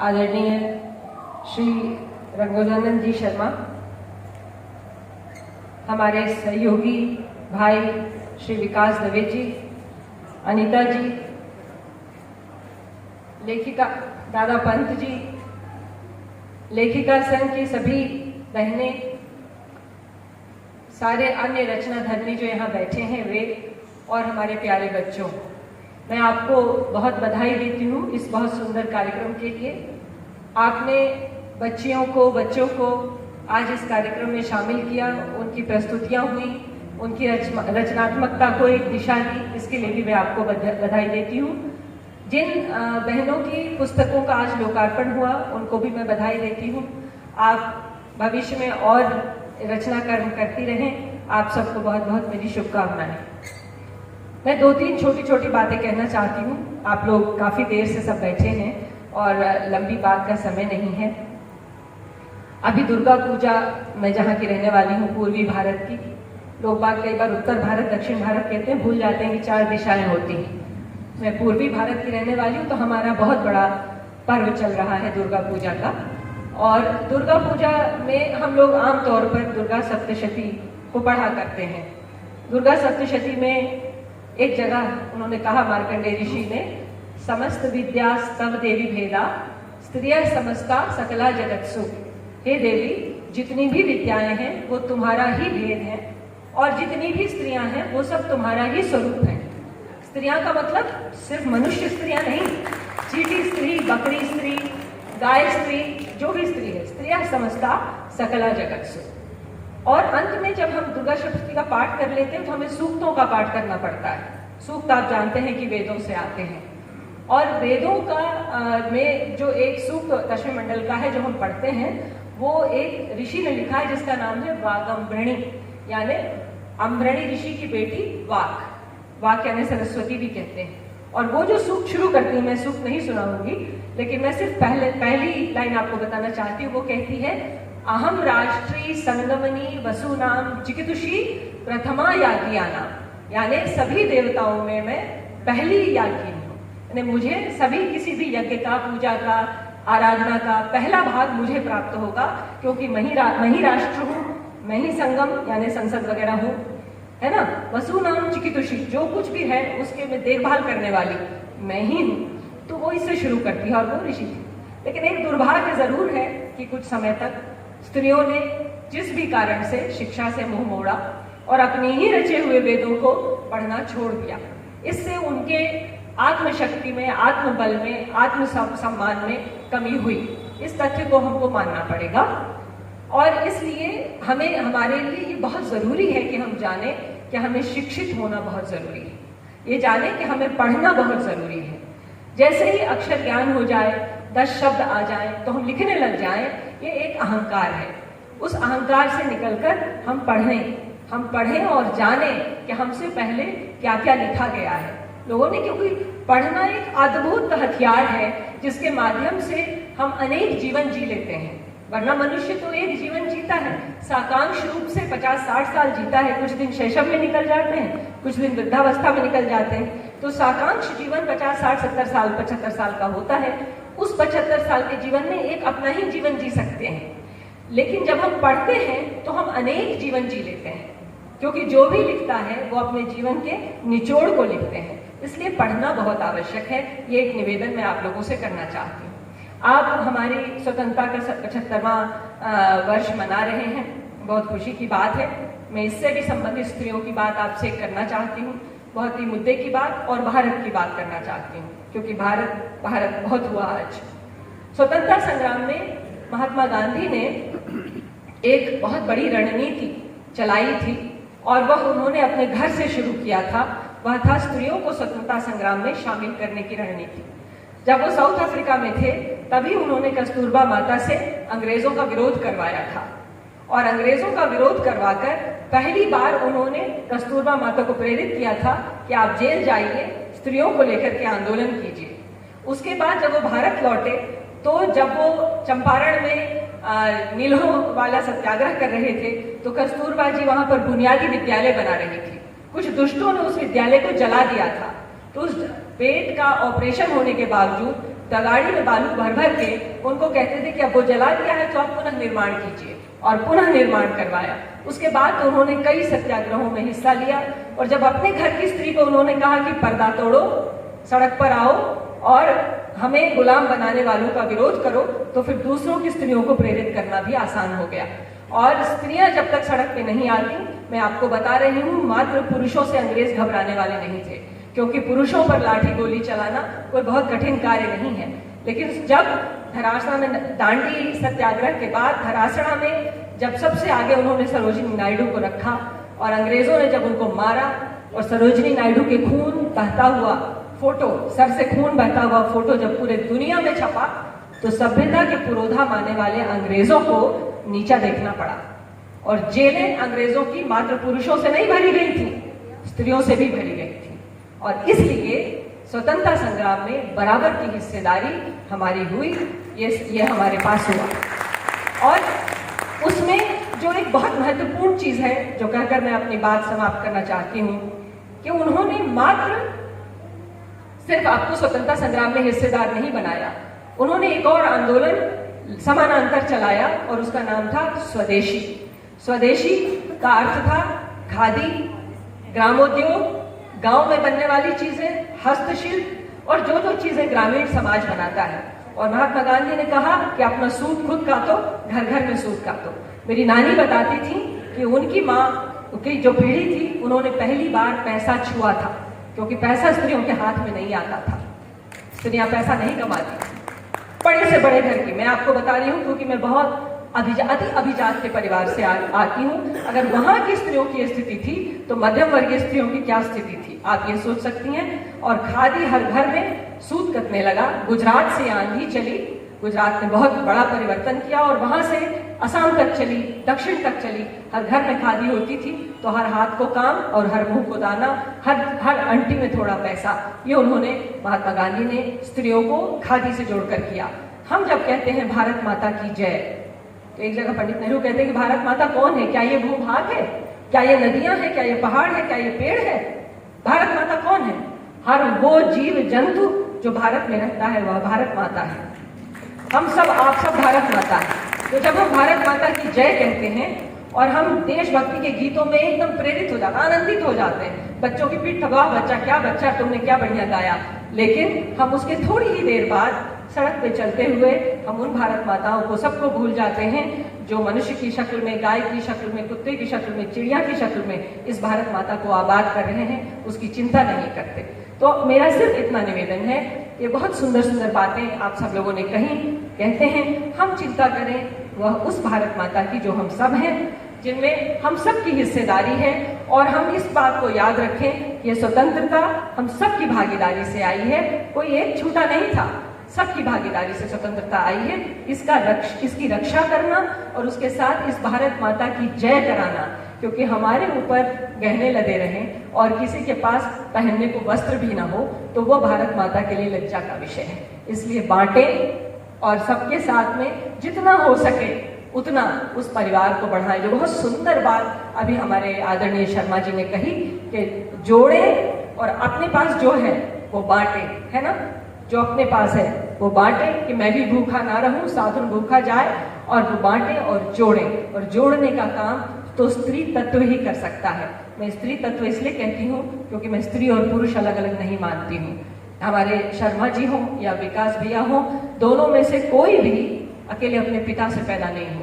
आदरणीय श्री रंगोजानंद जी शर्मा, हमारे सहयोगी भाई श्री विकास दवे जी, अनीता जी, लेखिका दादा पंत जी, लेखिका संघ की सभी बहनें, सारे अन्य रचना धर्मी जो यहाँ बैठे हैं वे, और हमारे प्यारे बच्चों, मैं आपको बहुत बधाई देती हूँ इस बहुत सुंदर कार्यक्रम के लिए। आपने बच्चों को आज इस कार्यक्रम में शामिल किया, उनकी प्रस्तुतियाँ हुई, उनकी रचनात्मकता को एक दिशा दी, इसके लिए भी मैं आपको बधाई देती हूँ। जिन बहनों की पुस्तकों का आज लोकार्पण हुआ उनको भी मैं बधाई देती हूँ। आप भविष्य में और रचना कर्म करती रहें। आप सबको बहुत बहुत मेरी शुभकामनाएं। मैं 2-3 छोटी छोटी बातें कहना चाहती हूँ। आप लोग काफ़ी देर से सब बैठे हैं और लंबी बात का समय नहीं है। अभी दुर्गा पूजा, मैं जहाँ की रहने वाली हूँ पूर्वी भारत की, लोग बात कई बार उत्तर भारत दक्षिण भारत कहते हैं, भूल जाते हैं कि 4 दिशाएं होती हैं। मैं पूर्वी भारत की रहने वाली हूँ, तो हमारा बहुत बड़ा पर्व चल रहा है दुर्गा पूजा का। और दुर्गा पूजा में हम लोग आमतौर पर दुर्गा सप्तशती को पढ़ा करते हैं। दुर्गा सप्तशती में एक जगह उन्होंने कहा, मार्कंडेय ऋषि ने, समस्त विद्या स्तव देवी भेदा, स्त्रियः समस्ता सकला जगत्सु। हे देवी, जितनी भी विद्याएं हैं वो तुम्हारा ही भेद है, और जितनी भी स्त्रियां हैं वो सब तुम्हारा ही स्वरूप है। स्त्रियां का मतलब सिर्फ मनुष्य स्त्रियां नहीं, चींटी स्त्री, बकरी स्त्री, गाय स्त्री, जो भी स्त्री है, स्त्रियः समस्ता सकला जगत्सु। और अंत में जब हम दुर्गा सप्तशती का पाठ कर लेते हैं तो हमें सूक्तों का पाठ करना पड़ता है। सूक्त आप जानते हैं कि वेदों से आते हैं, और वेदों का में जो एक सूक्त दशम मंडल का है जो हम पढ़ते हैं, वो एक ऋषि ने लिखा है जिसका नाम है वागंभृणी, यानी अम्भृणी ऋषि की बेटी वाक। वाक यानी सरस्वती भी कहते हैं। और वो जो सूक्त शुरू करती है, मैं सूक्त नहीं सुनाऊंगी, लेकिन मैं सिर्फ पहली लाइन आपको बताना चाहती हूँ। वो कहती है, अहम राष्ट्री संगमनी वसुनाम चिकितुषी प्रथमा याज्ञियाना, यानी सभी देवताओं में मैं पहली याज्ञी हूँ। यानी मुझे सभी किसी भी यज्ञ का, पूजा का, आराधना का पहला भाग मुझे प्राप्त होगा, क्योंकि मैं ही राष्ट्र हूँ, मैं ही संगम यानी संसद वगैरह हूँ, है ना। वसुनाम चिकितुषी, जो कुछ भी है उसके मैं देखभाल करने वाली मैं ही हूँ। तो वो इससे शुरू करती है, और वो ऋषि थी। लेकिन एक दुर्भाग्य जरूर है कि कुछ समय तक स्त्रियों ने जिस भी कारण से शिक्षा से मुंह मोड़ा और अपनी ही रचे हुए वेदों को पढ़ना छोड़ दिया। इससे उनके आत्मशक्ति में, आत्मबल में, आत्म सम्मान में कमी हुई। इस तथ्य को हमको मानना पड़ेगा, और इसलिए हमें, हमारे लिए ये बहुत ज़रूरी है कि हम जाने कि हमें शिक्षित होना बहुत ज़रूरी है। ये जाने कि हमें पढ़ना बहुत ज़रूरी है। जैसे ही अक्षर ज्ञान हो जाए, 10 शब्द आ जाए तो हम लिखने लग जाएं, ये एक अहंकार है। उस अहंकार से निकलकर हम पढ़ें और जानें कि हमसे पहले क्या क्या लिखा गया है लोगों ने, क्योंकि पढ़ना एक अद्भुत हथियार है जिसके माध्यम से हम अनेक जीवन जी लेते हैं। वरना मनुष्य तो एक जीवन जीता है, साकांक्ष रूप से 50-60 साल जीता है। कुछ दिन शैशव में निकल जाते हैं, कुछ दिन वृद्धावस्था में निकल जाते हैं। तो साकांक्ष जीवन 50-60-70 साल, 75 साल का होता है। उस 75 साल के जीवन में एक अपना ही जीवन जी सकते हैं। लेकिन जब हम पढ़ते हैं तो हम अनेक जीवन जी लेते हैं, क्योंकि जो भी लिखता है वो अपने जीवन के निचोड़ को लिखते हैं। इसलिए पढ़ना बहुत आवश्यक है। ये एक निवेदन मैं आप लोगों से करना चाहती हूँ। आप हमारी स्वतंत्रता का 75वां वर्ष मना रहे हैं, बहुत खुशी की बात है। मैं इससे भी संबंधित स्त्रियों की बात आपसे करना चाहती हूँ, बहुत ही मुद्दे की बात, और भारत की बात करना चाहती हूँ, क्योंकि भारत बहुत हुआ आज। स्वतंत्रता संग्राम में महात्मा गांधी ने एक बहुत बड़ी रणनीति चलाई थी, और वह उन्होंने अपने घर से शुरू किया था। वह था स्त्रियों को स्वतंत्रता संग्राम में शामिल करने की रणनीति। जब वो साउथ अफ्रीका में थे तभी उन्होंने कस्तूरबा माता से अंग्रेजों का विरोध करवाया था, और अंग्रेजों का विरोध करवाकर पहली बार उन्होंने कस्तूरबा माता को प्रेरित किया था कि आप जेल जाइए, स्त्रियों को लेकर के आंदोलन कीजिए। उसके बाद जब वो भारत लौटे तो जब वो चंपारण में नीलों वाला सत्याग्रह कर रहे थे तो कस्तूरबा जी वहां पर बुनियादी विद्यालय बना रही थी। कुछ दुष्टों ने उस विद्यालय को जला दिया था। तो उस पेट का ऑपरेशन होने के बावजूद तगाड़ी में बालू भर भर के उनको कहते थे कि अब वो जला दिया है तो आप पुनः निर्माण कीजिए, और पुनः निर्माण करवाया। उसके बाद तो उन्होंने कई सत्याग्रहों में हिस्सा लिया, और जब अपने घर की स्त्री को उन्होंने कहा कि पर्दा तोड़ो, सड़क पर आओ और हमें गुलाम बनाने वालों का विरोध करो, तो फिर दूसरों की स्त्रियों को प्रेरित करना भी आसान हो गया। और स्त्रियां जब तक सड़क पे नहीं आती, मैं आपको बता रही हूँ, मात्र पुरुषों से अंग्रेज घबराने वाले नहीं थे, क्योंकि पुरुषों पर लाठी गोली चलाना कोई बहुत कठिन कार्य नहीं है। लेकिन जब धरासड़ा में दांडी सत्याग्रह के बाद धरासड़ा में जब सबसे आगे उन्होंने सरोजिनी नायडू को रखा, और अंग्रेजों ने जब उनको मारा और सरोजिनी नायडू के खून बहता हुआ फोटो, सर से खून बहता हुआ फोटो जब पूरे दुनिया में छपा, तो सभ्यता के पुरोधा मानने वाले अंग्रेजों को नीचा देखना पड़ा। और जेलें अंग्रेजों की मात्र पुरुषों से नहीं भरी गई थी, स्त्रियों से भी भरी गई थी। और इसलिए स्वतंत्रता संग्राम में बराबर की हिस्सेदारी हमारी हुई, ये हमारे पास हुआ। और उसमें जो एक बहुत महत्वपूर्ण चीज है, जो कहकर मैं अपनी बात समाप्त करना चाहती हूँ, कि उन्होंने मात्र सिर्फ आपको स्वतंत्रता संग्राम में हिस्सेदार नहीं बनाया, उन्होंने एक और आंदोलन समानांतर चलाया, और उसका नाम था स्वदेशी। स्वदेशी का अर्थ था खादी, ग्रामोद्योग, गांव में बनने वाली चीजें, हस्तशिल्प, और जो जो चीजें ग्रामीण समाज बनाता है। और महात्मा गांधी ने कहा कि अपना सूत खुद काटो, घर घर में सूत काटो। मेरी नानी बताती थी कि उनकी माँ की जो पीढ़ी थी, उन्होंने पहली बार पैसा छुआ था, क्योंकि पैसा स्त्रियों के हाथ में नहीं आता था, स्त्रियां पैसा नहीं कमाती। बड़े से बड़े घर की मैं आपको बता रही हूँ, क्योंकि मैं बहुत अति अभिजात के परिवार से आती हूँ। अगर वहां की स्त्रियों की स्थिति थी, तो मध्यम वर्गीय स्त्रियों की क्या स्थिति थी, आप ये सोच सकती हैं। और खादी हर घर में सूत कटने लगा। गुजरात से आंधी चली, गुजरात ने बहुत बड़ा परिवर्तन किया, और वहां से असम तक चली, दक्षिण तक चली, हर घर में खादी होती थी। तो हर हाथ को काम और हर मुंह को दाना, हर अंटी में थोड़ा पैसा, ये उन्होंने, महात्मा गांधी ने स्त्रियों को खादी से जोड़कर किया। हम जब कहते हैं भारत माता की जय, तो एक जगह पंडित नेहरू कहते हैं कि भारत माता कौन है? क्या ये भूभाग है? क्या ये नदियां हैं? क्या ये पहाड़ है? क्या ये पेड़ है? भारत माता कौन है? हर वो जीव जंतु जो भारत में रहता है, वह भारत माता है। हम सब, आप सब भारत माता है। तो जब हम भारत माता की जय कहते हैं, और हम देशभक्ति के गीतों में एकदम प्रेरित हो जाते, आनंदित हो जाते हैं, बच्चों की पीठ थपा, बच्चा तुमने क्या बढ़िया गाया। लेकिन हम उसके थोड़ी ही देर बाद सड़क पे चलते हुए हम उन भारत माताओं को सबको भूल जाते हैं, जो मनुष्य की शक्ल में, गाय की शक्ल में, कुत्ते की शक्ल में, चिड़िया की शक्ल में इस भारत माता को आबाद कर रहे हैं, उसकी चिंता नहीं करते। तो मेरा सिर्फ इतना निवेदन है, ये बहुत सुंदर सुंदर बातें आप सब लोगों ने कही, कहते हैं हम चिंता करें वह उस भारत माता की जो हम सब हैं, जिनमें हम सब की हिस्सेदारी है। और हम इस बात को याद रखें, ये स्वतंत्रता हम सब की भागीदारी से आई है, कोई एक छूटा नहीं था, सबकी भागीदारी से स्वतंत्रता आई है। इसकी रक्षा करना और उसके साथ इस भारत माता की जय कराना, क्योंकि हमारे ऊपर गहने लदे रहें और किसी के पास पहनने को वस्त्र भी ना हो, तो वो भारत माता के लिए लज्जा का विषय है। इसलिए बांटें और सबके साथ में जितना हो सके उतना उस परिवार को बढ़ाएं। जो बहुत सुंदर बात अभी हमारे आदरणीय शर्मा जी ने कही कि जोड़ें और अपने पास जो है वो बांटें, है ना, जो अपने पास है वो बांटे, कि मैं भी भूखा ना रहूं, साधुन भूखा जाए, और वो बांटे और जोड़ें। और जोड़ने का काम तो स्त्री तत्व ही कर सकता है। मैं स्त्री तत्व इसलिए कहती हूँ क्योंकि मैं स्त्री और पुरुष अलग अलग नहीं मानती हूँ। हमारे शर्मा जी हों या विकास भैया हों, दोनों में से कोई भी अकेले अपने पिता से पैदा नहीं हुए।